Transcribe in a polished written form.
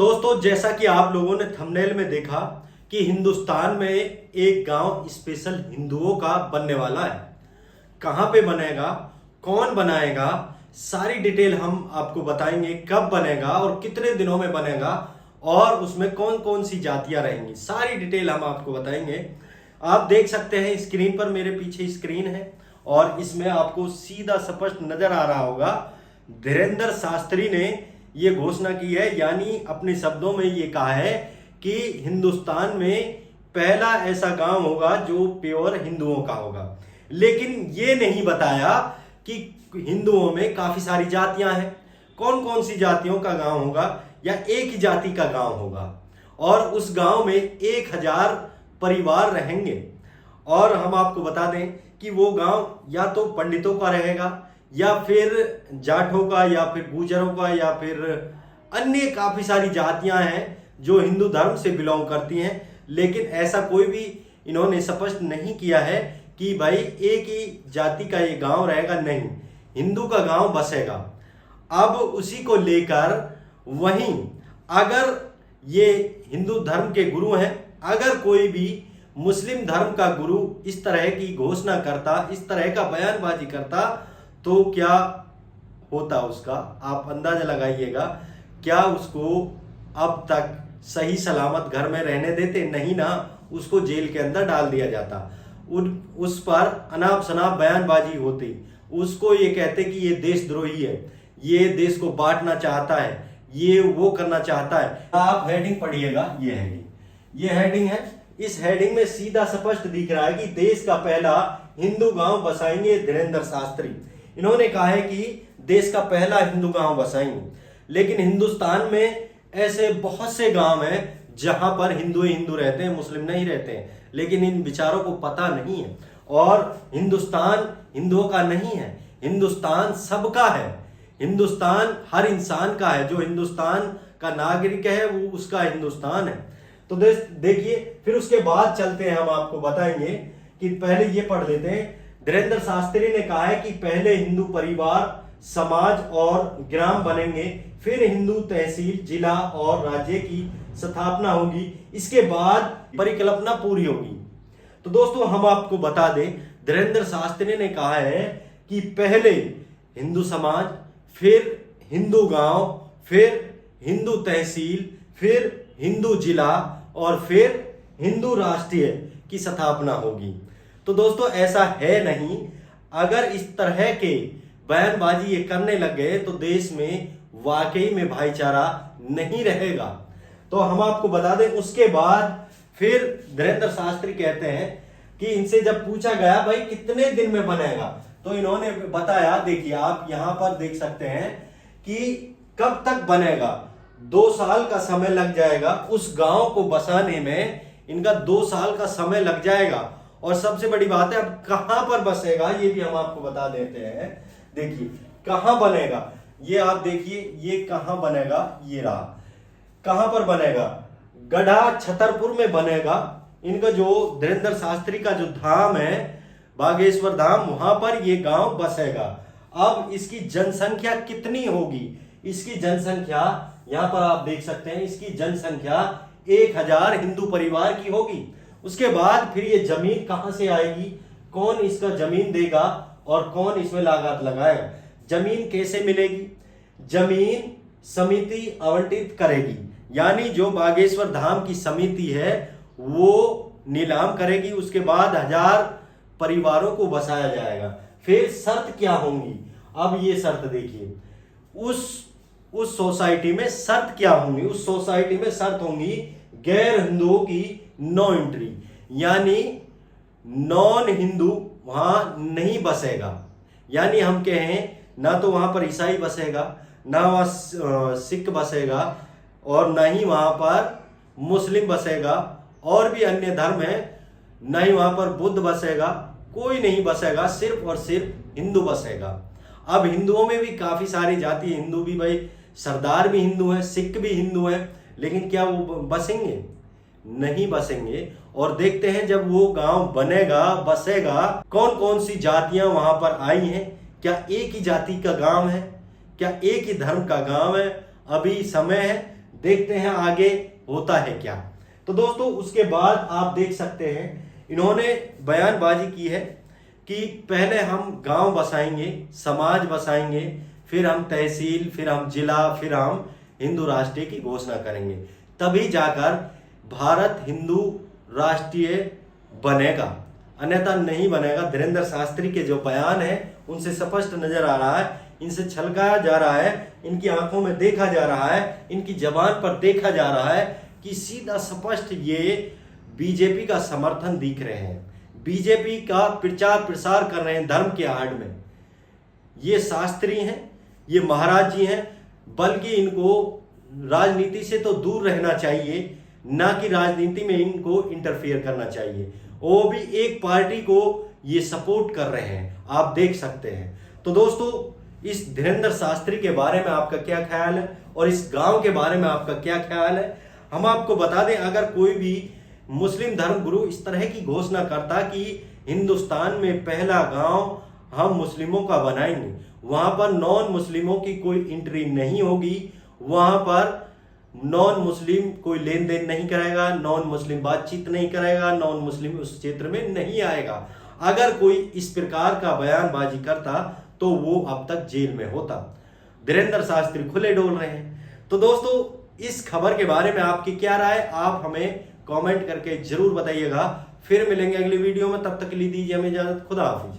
दोस्तों, जैसा कि आप लोगों ने थंबनेल में देखा कि हिंदुस्तान में एक गांव स्पेशल हिंदुओं का बनने वाला है। कहां पे बनेगा, कौन बनाएगा, सारी डिटेल हम आपको बताएंगे। कब बनेगा और कितने दिनों में बनेगा और उसमें कौन कौन सी जातियां रहेंगी, सारी डिटेल हम आपको बताएंगे। आप देख सकते हैं स्क्रीन पर, मेरे पीछे स्क्रीन है और इसमें आपको सीधा स्पष्ट नजर आ रहा होगा। धीरेंद्र शास्त्री ने ये घोषणा की है, यानी अपने शब्दों में ये कहा है कि हिंदुस्तान में पहला ऐसा गांव होगा जो प्योर हिंदुओं का होगा। लेकिन ये नहीं बताया कि हिंदुओं में काफी सारी जातियां हैं, कौन कौन सी जातियों का गांव होगा या एक ही जाति का गांव होगा। और उस गांव में 1000 परिवार रहेंगे। और हम आपको बता दें कि वो गांव या तो पंडितों का रहेगा या फिर जाटों का या फिर गुजरों का या फिर अन्य काफी सारी जातियां हैं जो हिंदू धर्म से बिलोंग करती हैं। लेकिन ऐसा कोई भी इन्होंने स्पष्ट नहीं किया है कि भाई एक ही जाति का ये गांव रहेगा, नहीं, हिंदू का गांव बसेगा। अब उसी को लेकर वहीं अगर ये हिंदू धर्म के गुरु हैं, अगर कोई भी मुस्लिम धर्म का गुरु इस तरह की घोषणा करता, इस तरह का बयानबाजी करता, तो क्या होता उसका आप अंदाजा लगाइएगा। क्या उसको अब तक सही सलामत घर में रहने देते? नहीं ना, उसको जेल के अंदर डाल दिया जाता। उस पर अनाप शनाप बयानबाजी होती, उसको ये कहते कि ये देशद्रोही है, ये देश को बांटना चाहता है, ये वो करना चाहता है। आप हेडिंग पढ़िएगा, ये हेडिंग है। इस हेडिंग में सीधा स्पष्ट दिख रहा है कि देश का पहला हिंदू गांव बसाएंगे धीरेंद्र शास्त्री। इन्होंने कहा है कि देश का पहला हिंदू गांव बसाएंगे। लेकिन हिंदुस्तान में ऐसे बहुत से गांव हैं जहां पर हिंदू ही हिंदू रहते हैं, मुस्लिम नहीं रहते हैं। लेकिन इन विचारों को पता नहीं है। और हिंदुस्तान हिंदुओं का नहीं है, हिंदुस्तान सबका है। हिंदुस्तान हर इंसान का है, जो हिंदुस्तान का नागरिक है वो उसका हिंदुस्तान है। तो देखिए, फिर उसके बाद चलते हैं, हम आपको बताएंगे कि पहले ये पढ़ लेते हैं। धीरेंद्र शास्त्री ने कहा है कि पहले हिंदू परिवार, समाज और ग्राम बनेंगे, फिर हिंदू तहसील, जिला और राज्य की स्थापना होगी, इसके बाद परिकल्पना पूरी होगी। तो दोस्तों, हम आपको बता दें, धीरेंद्र शास्त्री ने कहा है कि पहले हिंदू समाज, फिर हिंदू गांव, फिर हिंदू तहसील, फिर हिंदू जिला और फिर हिंदू राष्ट्रीय की स्थापना होगी। तो दोस्तों, ऐसा है नहीं। अगर इस तरह के बयानबाजी ये करने लग गए तो देश में वाकई में भाईचारा नहीं रहेगा। तो हम आपको बता दें, उसके बाद फिर धीरेंद्र शास्त्री कहते हैं कि इनसे जब पूछा गया भाई कितने दिन में बनेगा, तो इन्होंने बताया, देखिए आप यहां पर देख सकते हैं कि कब तक बनेगा। 2 साल का समय लग जाएगा उस गांव को बसाने में, इनका 2 साल का समय लग जाएगा। और सबसे बड़ी बात है, अब कहां पर बसेगा ये भी हम आपको बता देते हैं। देखिए कहां बनेगा, ये आप देखिए, ये कहां बनेगा, ये रहा कहां पर बनेगा। गढ़ा छतरपुर में बनेगा। इनका जो धीरेंद्र शास्त्री का जो धाम है, बागेश्वर धाम, वहां पर ये गांव बसेगा। अब इसकी जनसंख्या कितनी होगी? इसकी जनसंख्या यहां पर आप देख सकते हैं, इसकी जनसंख्या 1000 हिंदू परिवार की होगी। उसके बाद फिर ये जमीन कहां से आएगी, कौन इसका जमीन देगा और कौन इसमें लागत लगाएगा? जमीन कैसे मिलेगी? जमीन समिति आवंटित करेगी, यानी जो बागेश्वर धाम की समिति है वो नीलाम करेगी। उसके बाद 1000 परिवारों को बसाया जाएगा। फिर शर्त क्या होंगी? अब ये शर्त देखिए, उस सोसाइटी में शर्त क्या होंगी? उस सोसाइटी में शर्त होंगी गैर हिंदुओं की नो एंट्री, यानी नॉन हिंदू वहां नहीं बसेगा। यानी हम कहें, ना तो वहां पर ईसाई बसेगा, ना वहां सिख बसेगा और ना ही वहां पर मुस्लिम बसेगा, और भी अन्य धर्म है, ना ही वहां पर बुद्ध बसेगा, कोई नहीं बसेगा, सिर्फ और सिर्फ हिंदू बसेगा। अब हिंदुओं में भी काफी सारी जाति, हिंदू भी भाई, सरदार भी हिंदू है, सिख भी हिंदू है, लेकिन क्या वो बसेंगे? नहीं बसेंगे। और देखते हैं जब वो गांव बनेगा, बसेगा, कौन कौन सी जातियां वहां पर आई हैं। क्या एक ही जाति का गांव है? क्या एक ही धर्म का गांव है? अभी समय है, देखते हैं आगे होता है क्या। तो दोस्तों उसके बाद आप देख सकते हैं इन्होंने बयानबाजी की है कि पहले हम गांव बसाएंगे, समाज बसाएंगे, फिर हम तहसील, फिर हम जिला, फिर हम हिंदू राष्ट्रीय की घोषणा करेंगे, तभी जाकर भारत हिंदू राष्ट्रीय बनेगा, अन्यथा नहीं बनेगा। धीरेन्द्र शास्त्री के जो बयान है उनसे स्पष्ट नजर आ रहा है, इनसे छलकाया जा रहा है, इनकी आंखों में देखा जा रहा है, इनकी जबान पर देखा जा रहा है कि सीधा स्पष्ट ये बीजेपी का समर्थन दिख रहे हैं, बीजेपी का प्रचार प्रसार कर रहे हैं धर्म के आड़ में। ये शास्त्री हैं, ये महाराज जी हैं, बल्कि इनको राजनीति से तो दूर रहना चाहिए, ना कि राजनीति में इनको इंटरफेयर करना चाहिए। वो भी एक पार्टी को ये सपोर्ट कर रहे हैं, आप देख सकते हैं। तो दोस्तों इस धीरेन्द्र शास्त्री के बारे में आपका क्या ख्याल है और इस गांव के बारे में आपका क्या ख्याल है, हम आपको बता दें। अगर कोई भी मुस्लिम धर्म गुरु इस तरह की घोषणा करता कि हिंदुस्तान में पहला गांव हम मुस्लिमों का बनाएंगे, वहां पर नॉन मुस्लिमों की कोई एंट्री नहीं होगी, वहां पर नॉन मुस्लिम कोई लेन देन नहीं करेगा, नॉन मुस्लिम बातचीत नहीं करेगा, नॉन मुस्लिम उस क्षेत्र में नहीं आएगा, अगर कोई इस प्रकार का बयानबाजी करता तो वो अब तक जेल में होता। धीरेन्द्र शास्त्री खुले डोल रहे हैं। तो दोस्तों इस खबर के बारे में आपकी क्या राय, आप हमें कमेंट करके जरूर बताइएगा। फिर मिलेंगे अगली वीडियो में, तब तक के लिए दीजिए हमें इजाजत। खुदा हाफिज।